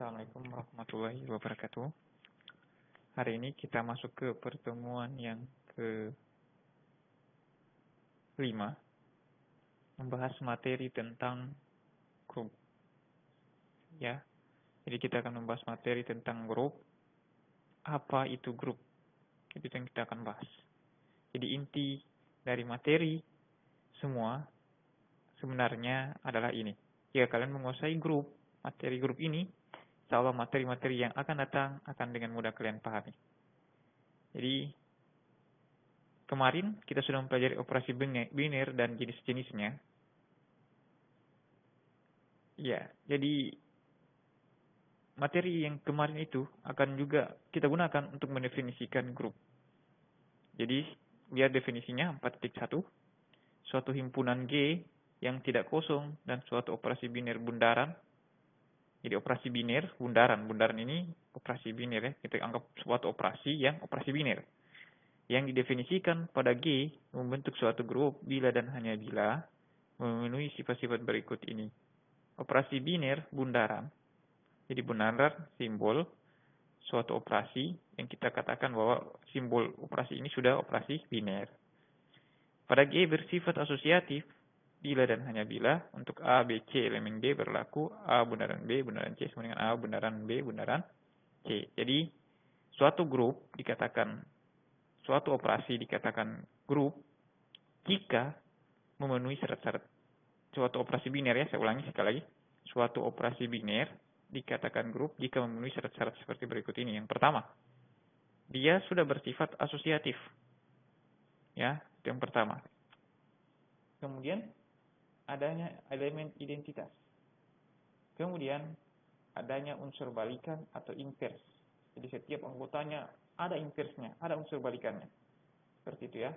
Assalamualaikum warahmatullahi wabarakatuh. Hari ini kita masuk ke pertemuan yang ke-5, membahas materi tentang grup. Ya, jadi kita akan membahas materi tentang grup. Apa itu grup? Itu yang kita akan bahas. Jadi inti dari materi semua sebenarnya adalah ini. Jika kalian menguasai grup, materi grup ini, insya Allah materi-materi yang akan datang akan dengan mudah kalian pahami. Jadi, kemarin kita sudah mempelajari operasi biner dan jenis-jenisnya. Ya, jadi materi yang kemarin itu akan juga kita gunakan untuk mendefinisikan grup. Jadi, lihat definisinya 4.1. Suatu himpunan G yang tidak kosong dan suatu operasi biner bundaran. Jadi operasi biner, bundaran ini operasi biner ya. Kita anggap suatu operasi yang operasi biner. Yang didefinisikan pada G membentuk suatu grup bila dan hanya bila memenuhi sifat-sifat berikut ini. Operasi biner, bundaran. Jadi bundaran simbol suatu operasi yang kita katakan bahwa simbol operasi ini sudah operasi biner. Pada G bersifat asosiatif bila dan hanya bila untuk A, B, C elemen G berlaku A bundaran B bundaran C sama dengan A bundaran B bundaran C. Jadi suatu grup dikatakan, suatu operasi dikatakan grup jika memenuhi syarat-syarat. Suatu operasi biner ya, saya ulangi sekali lagi. Suatu operasi biner dikatakan grup jika memenuhi syarat-syarat seperti berikut ini. Yang pertama, dia sudah bersifat asosiatif. Ya, itu yang pertama. Kemudian adanya elemen identitas. Kemudian adanya unsur balikan atau invers. Jadi setiap anggotanya ada inversnya, ada unsur balikannya. Seperti itu ya.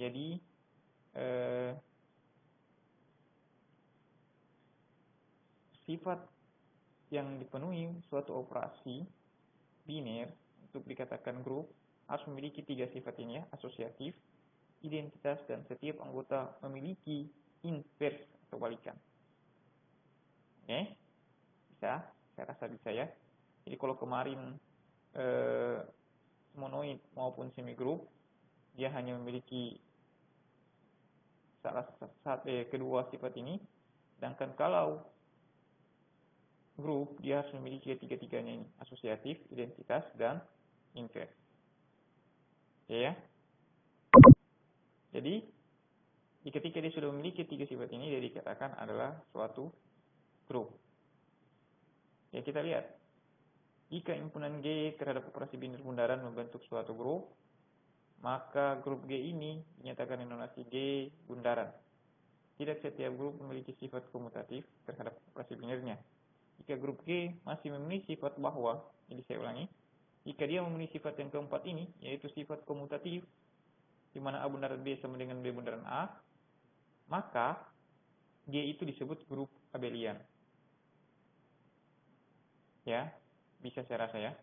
Jadi sifat yang dipenuhi suatu operasi biner untuk dikatakan grup harus memiliki 3 sifat ini ya, asosiatif, identitas, dan setiap anggota memiliki invers atau balikan. Oke, bisa? Saya rasa bisa ya. Jadi kalau kemarin monoid maupun semigroup, dia hanya memiliki kedua sifat ini, sedangkan kalau grup dia harus memiliki ketiga-tiganya ini, asosiatif, identitas, dan invers. Ya. Jadi ketika dia sudah memiliki 3 sifat ini, dia dikatakan adalah suatu grup. Ya, kita lihat. Jika himpunan G terhadap operasi biner bundaran membentuk suatu grup, maka grup G ini dinyatakan denominasi G bundaran. Tidak setiap grup memiliki sifat komutatif terhadap operasi binernya. Jika grup G masih memiliki sifat bahwa, jadi saya ulangi, jika dia memiliki sifat yang keempat ini, yaitu sifat komutatif, di mana A bundaran B sama dengan B bundaran A, maka G itu disebut grup abelian. Ya, bisa saya rasa ya.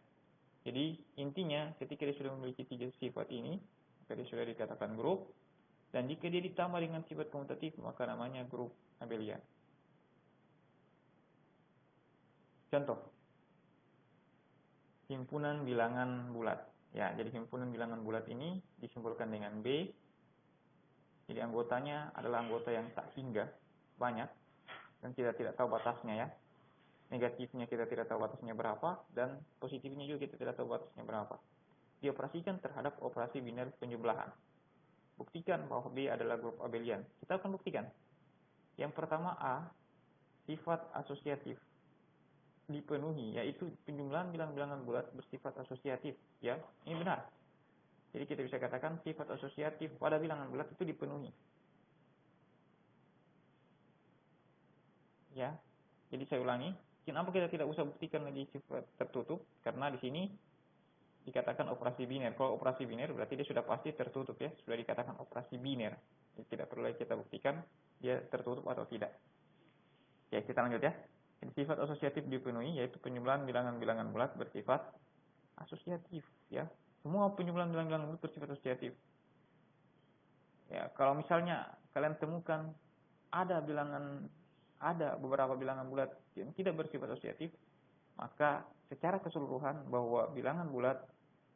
Jadi intinya ketika dia sudah memiliki 3 sifat ini, maka dia sudah dikatakan grup. Dan jika dia ditambah dengan sifat komutatif, maka namanya grup abelian. Contoh, himpunan bilangan bulat. Ya, jadi himpunan bilangan bulat ini disimbolkan dengan B. Jadi anggotanya adalah anggota yang tak hingga, banyak, dan kita tidak tahu batasnya ya. Negatifnya kita tidak tahu batasnya berapa, dan positifnya juga kita tidak tahu batasnya berapa. Dioperasikan terhadap operasi biner penjumlahan. Buktikan bahwa B adalah grup abelian. Kita akan buktikan. Yang pertama A, sifat asosiatif dipenuhi, yaitu penjumlahan bilangan-bilangan bulat bersifat asosiatif. Ya, ini benar. Jadi kita bisa katakan sifat asosiatif pada bilangan bulat itu dipenuhi. Ya, jadi saya ulangi. Kenapa kita tidak usah buktikan lagi sifat tertutup? Karena di sini dikatakan operasi biner. Kalau operasi biner berarti dia sudah pasti tertutup ya. Sudah dikatakan operasi biner. Jadi tidak perlu lagi kita buktikan dia tertutup atau tidak. Ya, kita lanjut ya. Jadi sifat asosiatif dipenuhi, yaitu penjumlahan bilangan-bilangan bulat bersifat asosiatif ya. Semua penjumlahan bilangan-bilangan bulat bersifat asosiatif. Ya, kalau misalnya kalian temukan ada beberapa bilangan bulat yang tidak bersifat asosiatif, maka secara keseluruhan bahwa bilangan bulat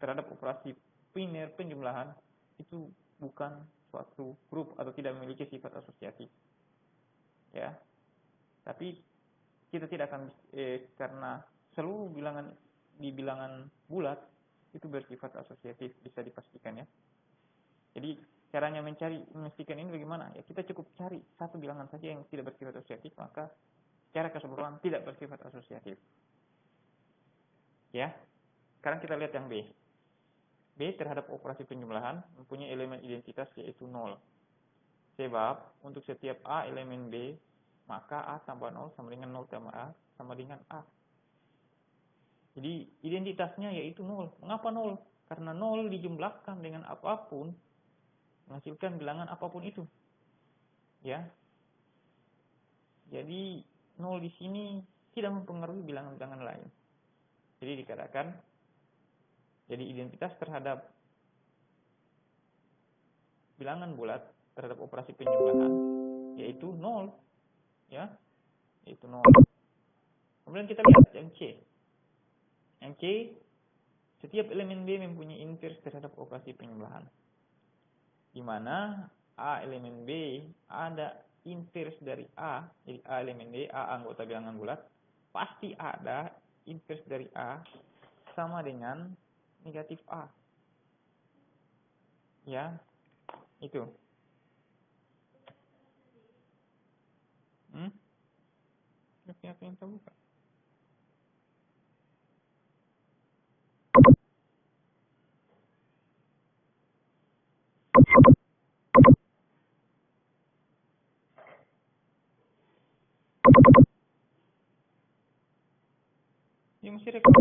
terhadap operasi biner penjumlahan itu bukan suatu grup atau tidak memiliki sifat asosiatif. Ya. Tapi kita tidak akan karena seluruh bilangan di bilangan bulat itu bersifat asosiatif, bisa dipastikan ya. Jadi caranya memastikan ini bagaimana? Ya kita cukup cari satu bilangan saja yang tidak bersifat asosiatif, maka secara keseluruhan tidak bersifat asosiatif. Ya. Sekarang kita lihat yang B. B terhadap operasi penjumlahan mempunyai elemen identitas yaitu 0. Sebab untuk setiap A elemen B, maka A tambah 0 sama dengan 0 tambah A sama dengan A. Jadi identitasnya yaitu 0. Mengapa 0? Karena 0 dijumlahkan dengan apapun menghasilkan bilangan apapun itu. Ya. Jadi 0 di sini tidak mempengaruhi bilangan-bilangan lain. Jadi dikatakan jadi identitas terhadap bilangan bulat terhadap operasi penjumlahan yaitu 0. Ya. Yaitu 0. Kemudian kita lihat yang C. Yang C, setiap elemen B mempunyai inverse terhadap operasi penjumlahan. Di mana A elemen B ada inverse dari A, jadi A elemen B, A anggota bilangan bulat, pasti ada inverse dari A sama dengan negatif A. Ya, itu. Apa yang kita buka? Ini masih rekam.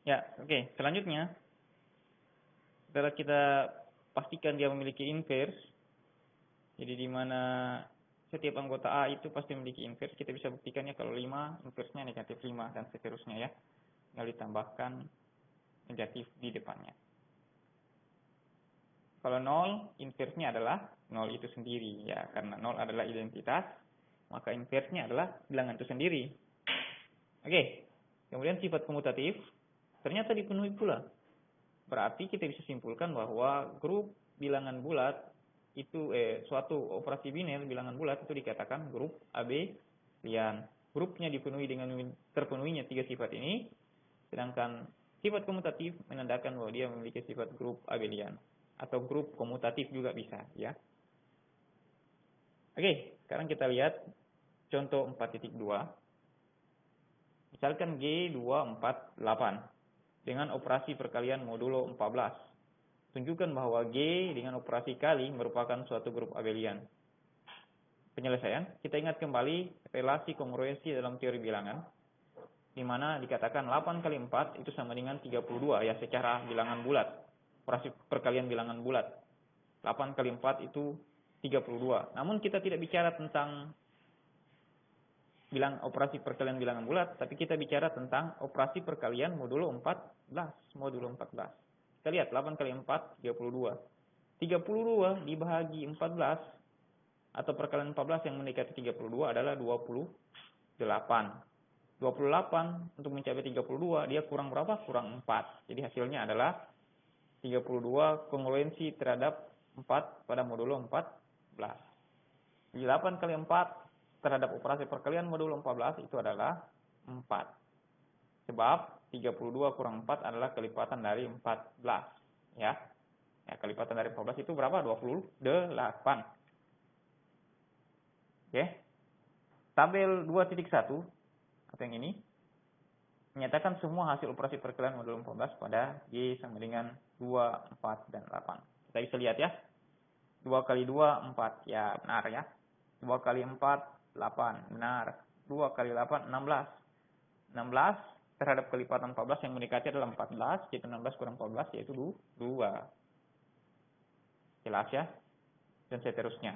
Ya, oke. Selanjutnya, setelah kita pastikan dia memiliki inverse, jadi di mana setiap anggota A itu pasti memiliki inverse, kita bisa buktikannya kalau 5, inverse-nya negatif 5 dan seterusnya ya. Tinggal ditambahkan negatif di depannya. Kalau 0, inverse-nya adalah 0 itu sendiri ya, karena 0 adalah identitas, maka inverse-nya adalah bilangan itu sendiri. Oke. Kemudian sifat komutatif ternyata dipenuhi pula. Berarti kita bisa simpulkan bahwa grup bilangan bulat itu suatu operasi biner bilangan bulat itu dikatakan grup abelian. Grupnya dipenuhi dengan terpenuhinya 3 sifat ini, sedangkan sifat komutatif menandakan bahwa dia memiliki sifat grup abelian atau grup komutatif juga bisa ya. Oke, sekarang kita lihat contoh 4.2. Misalkan G248 dengan operasi perkalian modulo 14. Tunjukkan bahwa G dengan operasi kali merupakan suatu grup abelian. Penyelesaian, kita ingat kembali relasi kongruensi dalam teori bilangan, di mana dikatakan 8 kali 4 itu sama dengan 32 ya secara bilangan bulat. Operasi perkalian bilangan bulat. 8 kali 4 itu 32. Namun kita tidak bicara tentang operasi perkalian bilangan bulat, tapi kita bicara tentang operasi perkalian modulo 14. Modulo 14. Kita lihat 8 kali 4, 32. 32 dibagi 14, atau perkalian 14 yang mendekati 32 adalah 28. 28 untuk mencapai 32, dia kurang berapa? Kurang 4. Jadi hasilnya adalah 32 kongruensi terhadap 4 pada modulo 14. Jadi 8 kali 4 terhadap operasi perkalian modulo 14 itu adalah 4. Sebab 32 kurang 4 adalah kelipatan dari 14. Ya. Ya, kelipatan dari 14 itu berapa? 28. Oke. Tabel 2.1 atau yang ini menyatakan semua hasil operasi perkalian modulo 14 pada Y sama dengan 2, 4, dan 8. Kita bisa lihat ya. 2 kali 2, 4. Ya, benar ya. 2 kali 4, 8. Benar. 2 kali 8, 16. 16 terhadap kelipatan 14 yang mendekati adalah 14. Jadi 16 kurang 14 yaitu 2. Jelas ya. Dan seterusnya.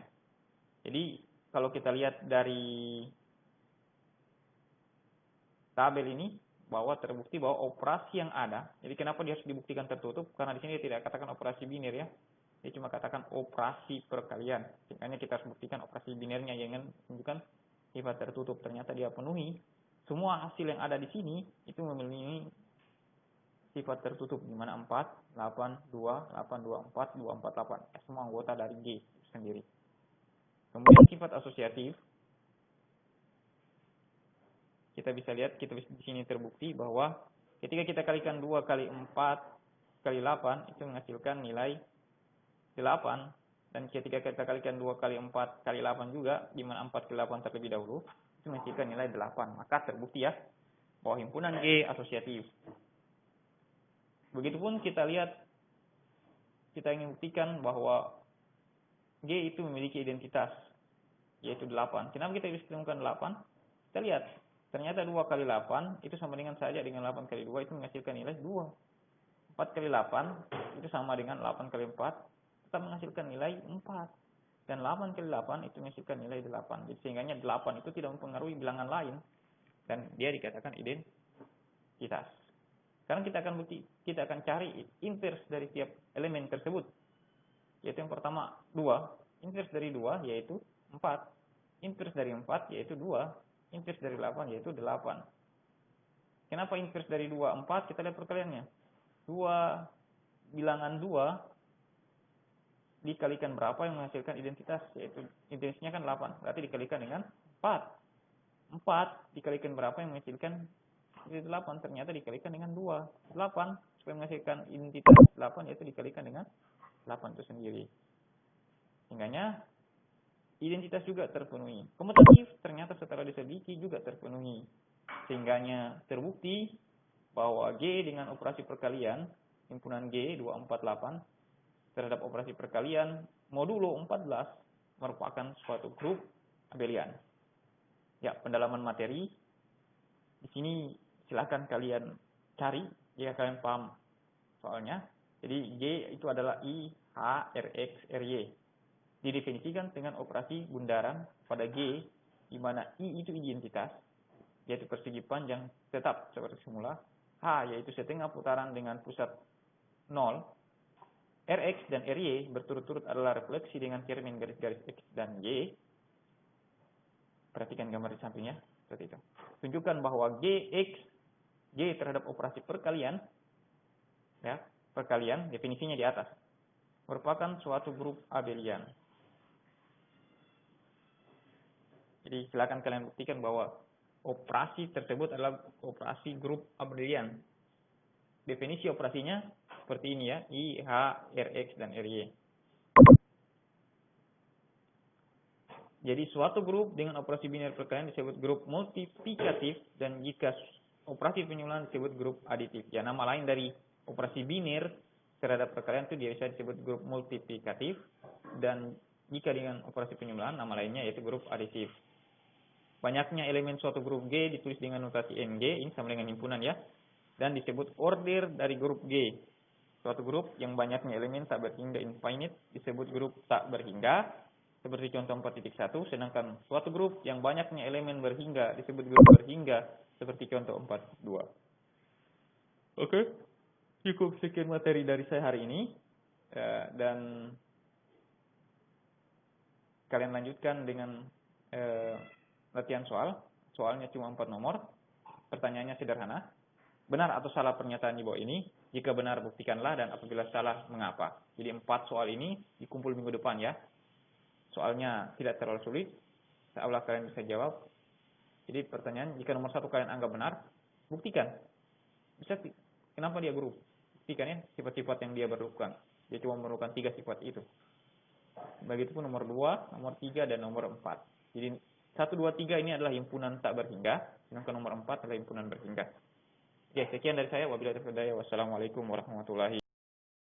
Jadi kalau kita lihat dari tabel ini, bahwa terbukti bahwa operasi yang ada, jadi kenapa dia harus dibuktikan tertutup? Karena di sini dia tidak katakan operasi biner ya. Dia cuma katakan operasi perkalian. Makanya kita harus buktikan operasi binernya, jangan tunjukkan sifat tertutup ternyata dia penuhi, semua hasil yang ada di sini itu memiliki sifat tertutup, di mana 4, 8, 2, 8, 2, 4, 2, 4, 8. Semua anggota dari G sendiri. Kemudian sifat asosiatif, kita bisa lihat, kita bisa di sini terbukti bahwa ketika kita kalikan 2 kali 4 kali 8 itu menghasilkan nilai 8. Dan ketika kita kalikan 2 kali 4 kali 8 juga, di mana 4 kali 8 terlebih dahulu, itu menghasilkan nilai 8. Maka terbukti ya, bahwa himpunan G asosiatif. Begitupun kita lihat, kita ingin buktikan bahwa G itu memiliki identitas, yaitu 8. Kenapa kita bisa temukan 8? Kita lihat, ternyata 2 kali 8 itu sama dengan saja dengan 8 kali 2, itu menghasilkan nilai 2. 4 kali 8 itu sama dengan 8 kali 4, tetap menghasilkan nilai 4. Dan 8 kali 8 itu menghasilkan nilai 8. Jadi sehingga 8 itu tidak mempengaruhi bilangan lain. Dan dia dikatakan identitas. Sekarang kita akan cari inverse dari tiap elemen tersebut. Yaitu yang pertama 2. Inverse dari 2 yaitu 4. Inverse dari 4 yaitu 2. Inverse dari 8 yaitu 8. Kenapa inverse dari 2, 4? Kita lihat perkaliannya. Bilangan 2 dikalikan berapa yang menghasilkan identitas, yaitu identitasnya kan 8, berarti dikalikan dengan 4. 4 dikalikan berapa yang menghasilkan 8, ternyata dikalikan dengan 2. 8 supaya menghasilkan identitas 8 yaitu dikalikan dengan 8 itu sendiri. Sehingga identitas juga terpenuhi. Komutatif ternyata setelah diselidiki juga terpenuhi. Sehingga terbukti bahwa G dengan operasi perkalian, himpunan G 248 terhadap operasi perkalian modulo 14 merupakan suatu grup abelian. Ya, pendalaman materi di sini silakan kalian cari jika kalian paham soalnya. Jadi G itu adalah I, H, Rx, Ry. Didefinisikan dengan operasi bundaran pada G, di mana I itu identitas, yaitu persegi panjang tetap seperti semula. H yaitu setengah putaran dengan pusat 0. Rx dan Ry berturut-turut adalah refleksi dengan cermin garis-garis X dan Y. Perhatikan gambar di sampingnya, seperti itu. Tunjukkan bahwa G terhadap operasi perkalian, ya, perkalian definisinya di atas, merupakan suatu grup abelian. Jadi silakan kalian buktikan bahwa operasi tersebut adalah operasi grup abelian. Definisi operasinya seperti ini ya, I, H, Rx, dan Ry. Jadi suatu grup dengan operasi biner perkalian disebut grup multiplikatif, dan jika operasi penyuluhan disebut grup aditif. Ya, nama lain dari operasi biner terhadap perkalian itu dia bisa disebut grup multiplikatif, dan jika dengan operasi penyuluhan nama lainnya yaitu grup aditif. Banyaknya elemen suatu grup G ditulis dengan notasi NG, ini sama dengan himpunan ya, dan disebut order dari grup G. Suatu grup yang banyaknya elemen tak berhingga infinite disebut grup tak berhingga, seperti contoh 4.1, sedangkan suatu grup yang banyaknya elemen berhingga disebut grup berhingga, seperti contoh 4.2. Oke, cukup sekian materi dari saya hari ini, dan kalian lanjutkan dengan latihan soal. Soalnya cuma 4 nomor, pertanyaannya sederhana. Benar atau salah pernyataan di bawah ini? Jika benar, buktikanlah, dan apabila salah, mengapa? Jadi 4 soal ini dikumpul minggu depan ya. Soalnya tidak terlalu sulit, seolah kalian bisa jawab. Jadi pertanyaan, jika nomor 1 kalian anggap benar, buktikan. Bisa, kenapa dia grup? Buktikan ya sifat-sifat yang dia memerlukan. Dia cuma memerlukan 3 sifat itu. Begitupun nomor 2, nomor 3, dan nomor 4. Jadi 1, 2, 3 ini adalah himpunan tak berhingga, sedangkan nomor 4 adalah himpunan berhingga. Oke, sekian dari saya. Wabillahi taufiq. Wassalamualaikum warahmatullahi wabarakatuh.